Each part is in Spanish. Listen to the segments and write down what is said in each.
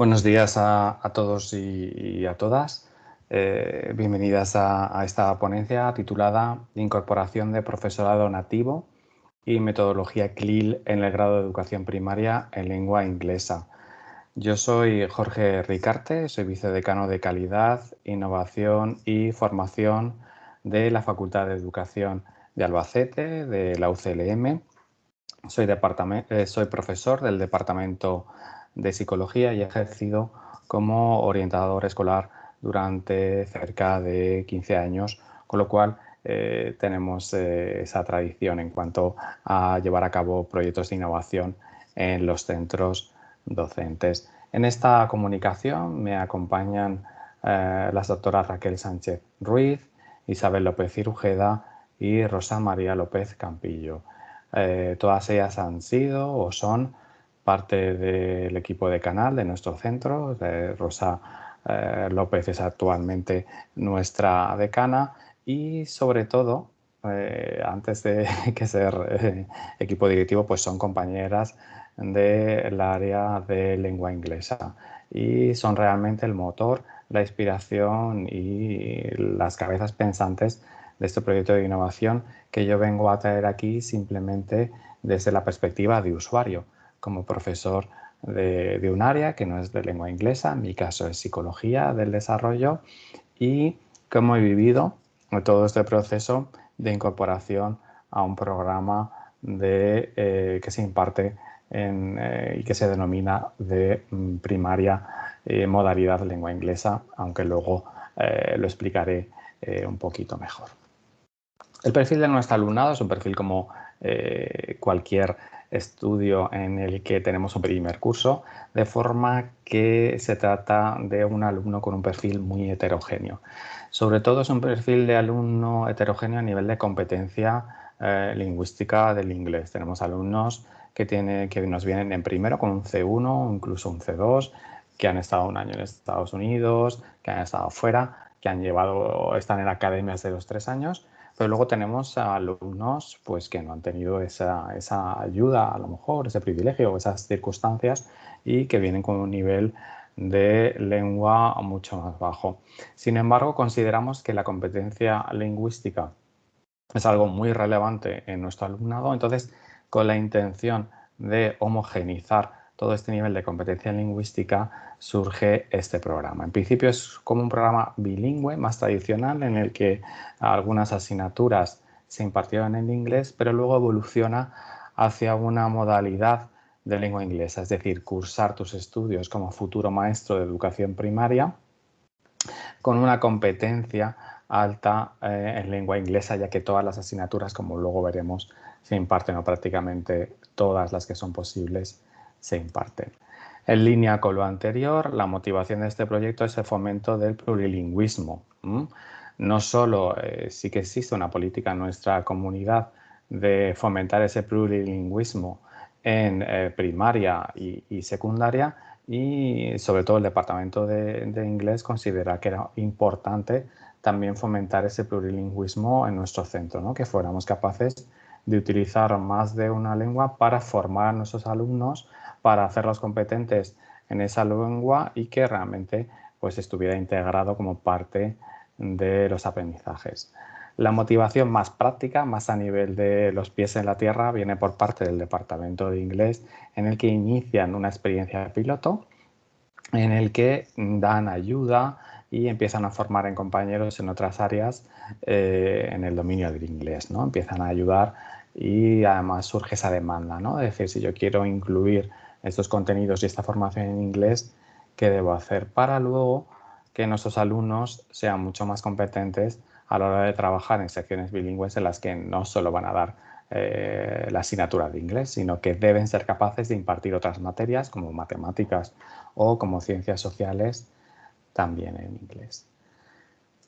Buenos días a todos y a todas. Bienvenidas a esta ponencia titulada Incorporación de profesorado nativo y metodología CLIL en el grado de educación primaria en lengua inglesa. Yo soy Jorge Ricarte, soy vicedecano de Calidad, Innovación y Formación de la Facultad de Educación de Albacete, de la UCLM. Soy profesor del Departamento de Psicología y he ejercido como orientador escolar durante cerca de 15 años, con lo cual tenemos esa tradición en cuanto a llevar a cabo proyectos de innovación en los centros docentes. En esta comunicación me acompañan las doctoras Raquel Sánchez Ruiz, Isabel López Cirujeda y Rosa María López Campillo. Todas ellas han sido o son parte del equipo de canal de nuestro centro. Rosa López es actualmente nuestra decana y sobre todo, antes de que ser equipo directivo, pues son compañeras del área de lengua inglesa y son realmente el motor, la inspiración y las cabezas pensantes de este proyecto de innovación que yo vengo a traer aquí simplemente desde la perspectiva de usuario, como profesor de un área que no es de lengua inglesa, en mi caso es psicología del desarrollo, y cómo he vivido todo este proceso de incorporación a un programa que se imparte y que se denomina de primaria modalidad lengua inglesa, aunque luego lo explicaré un poquito mejor. El perfil de nuestro alumnado es un perfil como cualquier estudio en el que tenemos un primer curso, de forma que se trata de un alumno con un perfil muy heterogéneo. Sobre todo es un perfil de alumno heterogéneo a nivel de competencia lingüística del inglés. Tenemos alumnos que nos vienen en primero con un C1, incluso un C2, que han estado un año en Estados Unidos, que han estado fuera, que están en academias de los 3 años. Pero luego tenemos a alumnos pues, que no han tenido esa ayuda, a lo mejor, ese privilegio o esas circunstancias y que vienen con un nivel de lengua mucho más bajo. Sin embargo, consideramos que la competencia lingüística es algo muy relevante en nuestro alumnado, entonces con la intención de homogeneizar todo este nivel de competencia lingüística surge este programa. En principio es como un programa bilingüe más tradicional en el que algunas asignaturas se impartieron en inglés, pero luego evoluciona hacia una modalidad de lengua inglesa, es decir, cursar tus estudios como futuro maestro de educación primaria con una competencia alta en lengua inglesa, ya que todas las asignaturas, como luego veremos, se imparten o prácticamente todas las que son posibles se imparten. En línea con lo anterior, la motivación de este proyecto es el fomento del plurilingüismo. No solo sí que existe una política en nuestra comunidad de fomentar ese plurilingüismo en primaria y secundaria, y sobre todo el Departamento de Inglés considera que era importante también fomentar ese plurilingüismo en nuestro centro, ¿no? Que fuéramos capaces de utilizar más de una lengua para formar a nuestros alumnos, para hacerlos competentes en esa lengua y que realmente pues, estuviera integrado como parte de los aprendizajes. La motivación más práctica, más a nivel de los pies en la tierra, viene por parte del Departamento de Inglés, en el que inician una experiencia piloto, en el que dan ayuda y empiezan a formar en compañeros en otras áreas en el dominio del inglés, ¿no? Empiezan a ayudar y además surge esa demanda, ¿no? Es decir, si yo quiero incluir estos contenidos y esta formación en inglés, ¿qué debo hacer? Para luego que nuestros alumnos sean mucho más competentes a la hora de trabajar en secciones bilingües en las que no solo van a dar la asignatura de inglés, sino que deben ser capaces de impartir otras materias como matemáticas o como ciencias sociales también en inglés.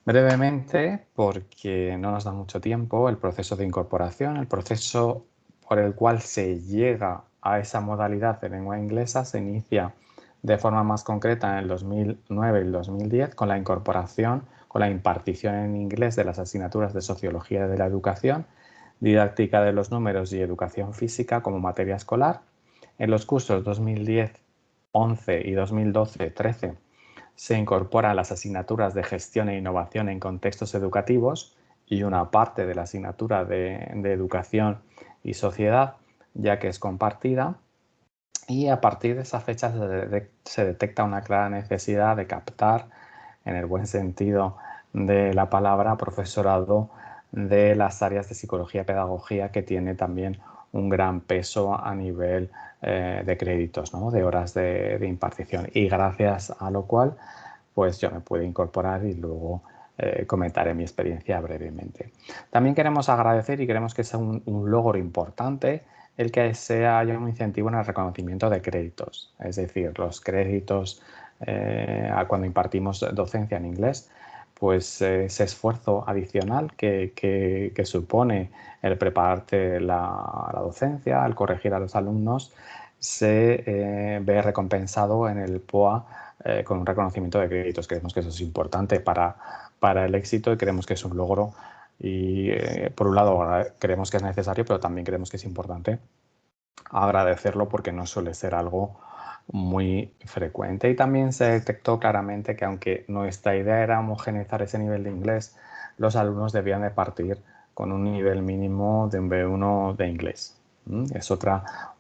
Brevemente, porque no nos da mucho tiempo, el proceso de incorporación, el proceso por el cual se llega a esa modalidad de lengua inglesa se inicia de forma más concreta en el 2009 y el 2010 con la incorporación, con la impartición en inglés de las asignaturas de Sociología de la Educación, Didáctica de los Números y Educación Física como materia escolar. En los cursos 2010 2011 y 2012-13 se incorporan las asignaturas de gestión e innovación en contextos educativos y una parte de la asignatura de educación y sociedad, ya que es compartida. Y a partir de esa fecha se detecta una clara necesidad de captar, en el buen sentido de la palabra, profesorado de las áreas de psicología y pedagogía, que tiene también un gran peso a nivel de créditos, ¿no? De horas de impartición. Y gracias a lo cual, pues yo me puedo incorporar y luego comentaré mi experiencia brevemente. También queremos agradecer y queremos que sea un logro importante el que haya un incentivo en el reconocimiento de créditos, es decir, los créditos cuando impartimos docencia en inglés, pues ese esfuerzo adicional que supone el prepararte la docencia, el corregir a los alumnos, se ve recompensado en el POA con un reconocimiento de créditos. Creemos que eso es importante para el éxito y creemos que es un logro. Y por un lado creemos que es necesario, pero también creemos que es importante agradecerlo porque no suele ser algo muy frecuente. Y también se detectó claramente que aunque nuestra idea era homogeneizar ese nivel de inglés, los alumnos debían de partir con un nivel mínimo de un B1 de inglés. Es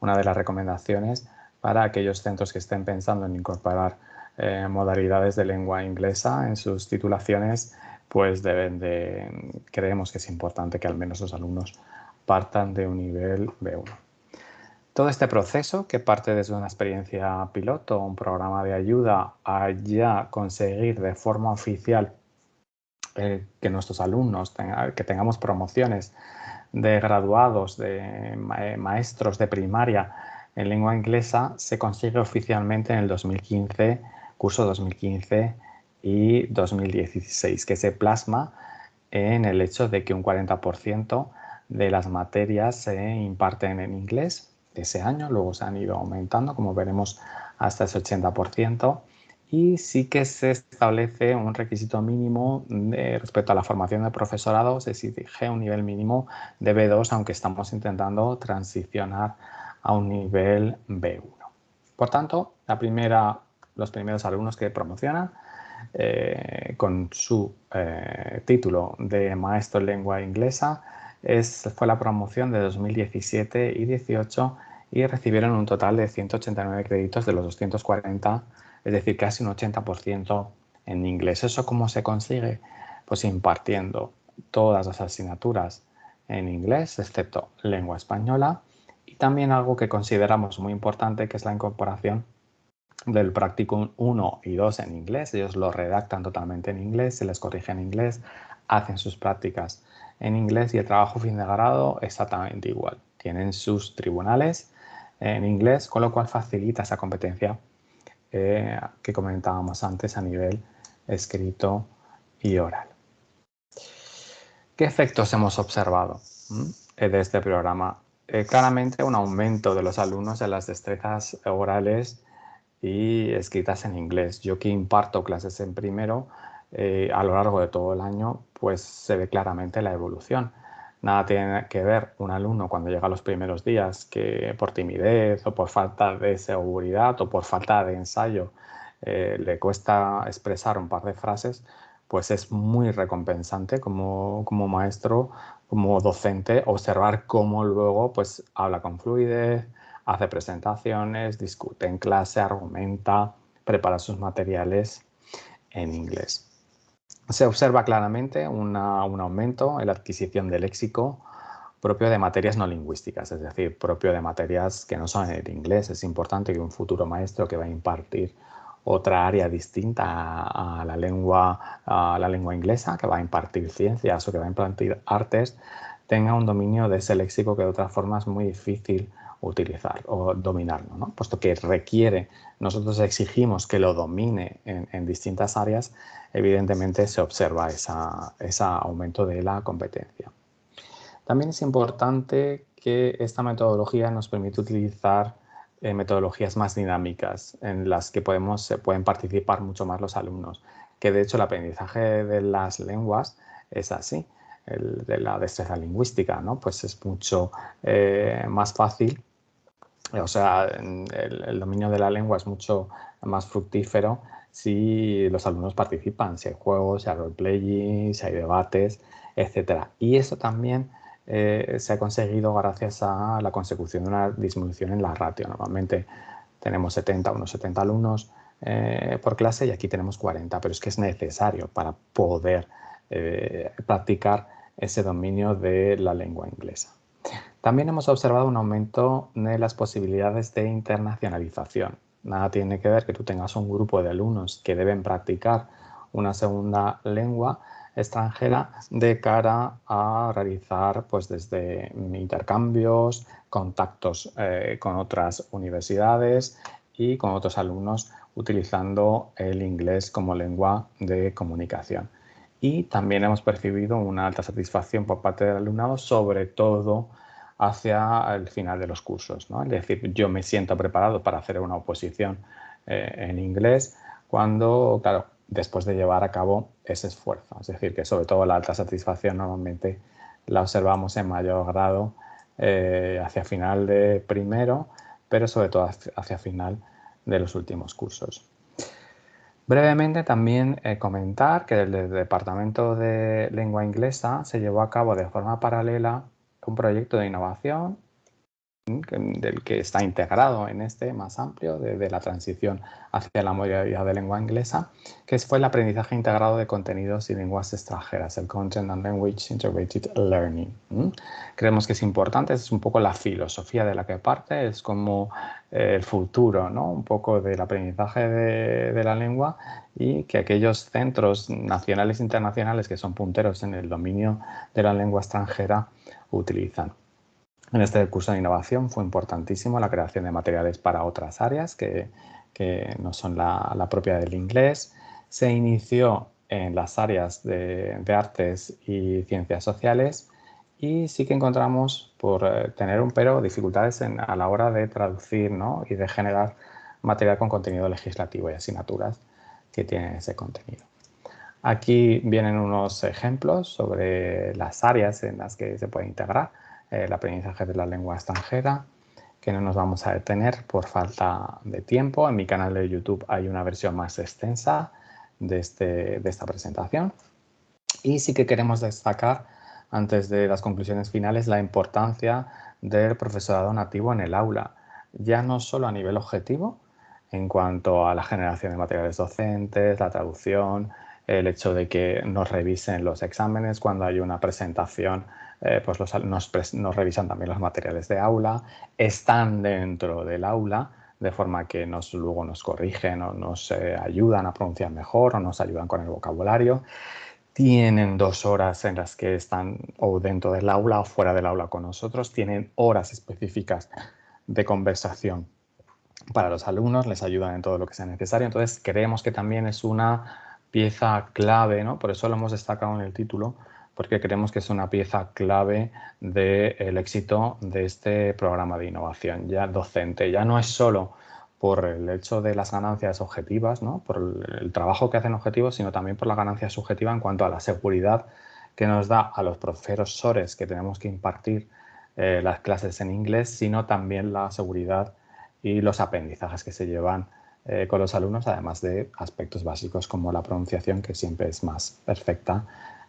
una de las recomendaciones para aquellos centros que estén pensando en incorporar modalidades de lengua inglesa en sus titulaciones, pues creemos que es importante que al menos los alumnos partan de un nivel B1. Todo este proceso, que parte desde una experiencia piloto, un programa de ayuda, a ya conseguir de forma oficial que nuestros alumnos que tengamos promociones de graduados, de maestros de primaria en lengua inglesa, se consigue oficialmente en el 2015, curso 2015 y 2016, que se plasma en el hecho de que un 40% de las materias se imparten en inglés ese año, luego se han ido aumentando, como veremos, hasta ese 80%, y sí que se establece un requisito mínimo respecto a la formación del profesorado, se exige un nivel mínimo de B2, aunque estamos intentando transicionar a un nivel B1. Por tanto, los primeros alumnos que promocionan con su título de maestro en lengua inglesa fue la promoción de 2017 y 18 y recibieron un total de 189 créditos de los 240, es decir, casi un 80% en inglés. ¿Eso cómo se consigue? Pues impartiendo todas las asignaturas en inglés, excepto lengua española, y también algo que consideramos muy importante, que es la incorporación del Practicum 1 y 2 en inglés. Ellos lo redactan totalmente en inglés, se les corrige en inglés, hacen sus prácticas en inglés y el trabajo fin de grado exactamente igual. Tienen sus tribunales en inglés, con lo cual facilita esa competencia que comentábamos antes a nivel escrito y oral. ¿Qué efectos hemos observado de este programa? Claramente un aumento de los alumnos en las destrezas orales y escritas en inglés. Yo que imparto clases en primero, a lo largo de todo el año, pues se ve claramente la evolución. Nada tiene que ver un alumno cuando llega a los primeros días que por timidez o por falta de seguridad o por falta de ensayo le cuesta expresar un par de frases, pues es muy recompensante como maestro, como docente, observar cómo luego pues habla con fluidez, hace presentaciones, discute en clase, argumenta, prepara sus materiales en inglés. Se observa claramente un aumento en la adquisición de léxico propio de materias no lingüísticas, es decir, propio de materias que no son en el inglés. Es importante que un futuro maestro que va a impartir otra área distinta a la lengua inglesa, que va a impartir ciencias o que va a impartir artes, tenga un dominio de ese léxico que de otra forma es muy difícil utilizar o dominarlo, ¿no? Puesto que nosotros exigimos que lo domine en distintas áreas, evidentemente se observa ese aumento de la competencia. También es importante que esta metodología nos permite utilizar metodologías más dinámicas en las que se pueden participar mucho más los alumnos, que de hecho el aprendizaje de las lenguas es así, el de la destreza lingüística, ¿no? Pues es mucho más fácil O sea, el dominio de la lengua es mucho más fructífero si los alumnos participan, si hay juegos, si hay roleplaying, si hay debates, etcétera. Y eso también se ha conseguido gracias a la consecución de una disminución en la ratio. Normalmente tenemos unos 70 alumnos por clase y aquí tenemos 40, pero es que es necesario para poder practicar ese dominio de la lengua inglesa. También hemos observado un aumento de las posibilidades de internacionalización. Nada tiene que ver que tú tengas un grupo de alumnos que deben practicar una segunda lengua extranjera de cara a realizar pues desde intercambios, contactos con otras universidades y con otros alumnos utilizando el inglés como lengua de comunicación. Y también hemos percibido una alta satisfacción por parte del alumnado, sobre todo hacia el final de los cursos, ¿no? Es decir, yo me siento preparado para hacer una oposición en inglés cuando, claro, después de llevar a cabo ese esfuerzo. Es decir, que sobre todo la alta satisfacción normalmente la observamos en mayor grado hacia final de primero, pero sobre todo hacia final de los últimos cursos. Brevemente también comentar que desde el Departamento de Lengua Inglesa se llevó a cabo de forma paralela un proyecto de innovación del que está integrado en este más amplio de la transición hacia la modalidad de lengua inglesa, que fue el aprendizaje integrado de contenidos y lenguas extranjeras, el Content and Language Integrated Learning. Creemos que es importante, es un poco la filosofía de la que parte, es como el futuro, ¿no? Un poco del aprendizaje de la lengua, y que aquellos centros nacionales e internacionales que son punteros en el dominio de la lengua extranjera utilizan. En este curso de innovación fue importantísimo la creación de materiales para otras áreas que no son la propia del inglés. Se inició en las áreas de artes y ciencias sociales, y sí que encontramos, por tener un pero, dificultades a la hora de traducir, ¿no? Y de generar material con contenido legislativo y asignaturas que tienen ese contenido. Aquí vienen unos ejemplos sobre las áreas en las que se puede integrar el aprendizaje de la lengua extranjera, que no nos vamos a detener por falta de tiempo. En mi canal de YouTube hay una versión más extensa de esta presentación. Y sí que queremos destacar, antes de las conclusiones finales, la importancia del profesorado nativo en el aula, ya no solo a nivel objetivo, en cuanto a la generación de materiales docentes, la traducción, el hecho de que nos revisen los exámenes cuando hay una presentación, pues nos revisan también los materiales de aula, están dentro del aula, de forma que luego nos corrigen o nos ayudan a pronunciar mejor o nos ayudan con el vocabulario. Tienen 2 horas en las que están o dentro del aula o fuera del aula con nosotros, tienen horas específicas de conversación para los alumnos, les ayudan en todo lo que sea necesario. Entonces, creemos que también es una pieza clave, ¿no? Por eso lo hemos destacado en el título, porque creemos que es una pieza clave del éxito de este programa de innovación ya docente. Ya no es solo por el hecho de las ganancias objetivas, ¿no? Por el trabajo que hacen objetivos, sino también por la ganancia subjetiva en cuanto a la seguridad que nos da a los profesores que tenemos que impartir las clases en inglés, sino también la seguridad y los aprendizajes que se llevan con los alumnos, además de aspectos básicos como la pronunciación, que siempre es más perfecta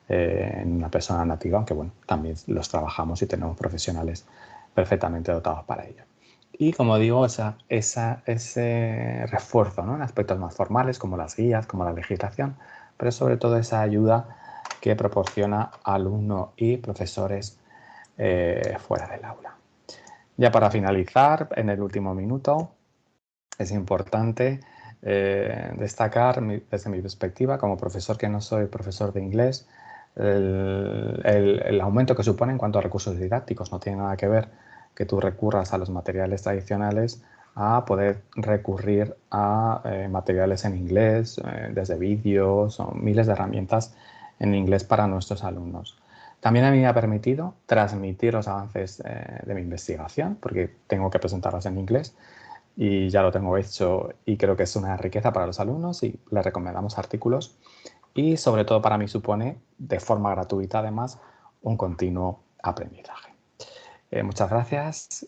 en una persona nativa, aunque bueno, también los trabajamos y tenemos profesionales perfectamente dotados para ello. Y como digo, ese refuerzo, ¿no? En aspectos más formales como las guías, como la legislación, pero sobre todo esa ayuda que proporciona alumno y profesores fuera del aula. Ya para finalizar, en el último minuto, es importante destacar desde mi perspectiva, como profesor que no soy profesor de inglés, el aumento que supone en cuanto a recursos didácticos. No tiene nada que ver que tú recurras a los materiales tradicionales a poder recurrir a materiales en inglés, desde vídeos o miles de herramientas en inglés para nuestros alumnos. También a mí me ha permitido transmitir los avances de mi investigación, porque tengo que presentarlos en inglés y ya lo tengo hecho, y creo que es una riqueza para los alumnos y les recomendamos artículos, y sobre todo para mí supone, de forma gratuita además, un continuo aprendizaje. Muchas gracias.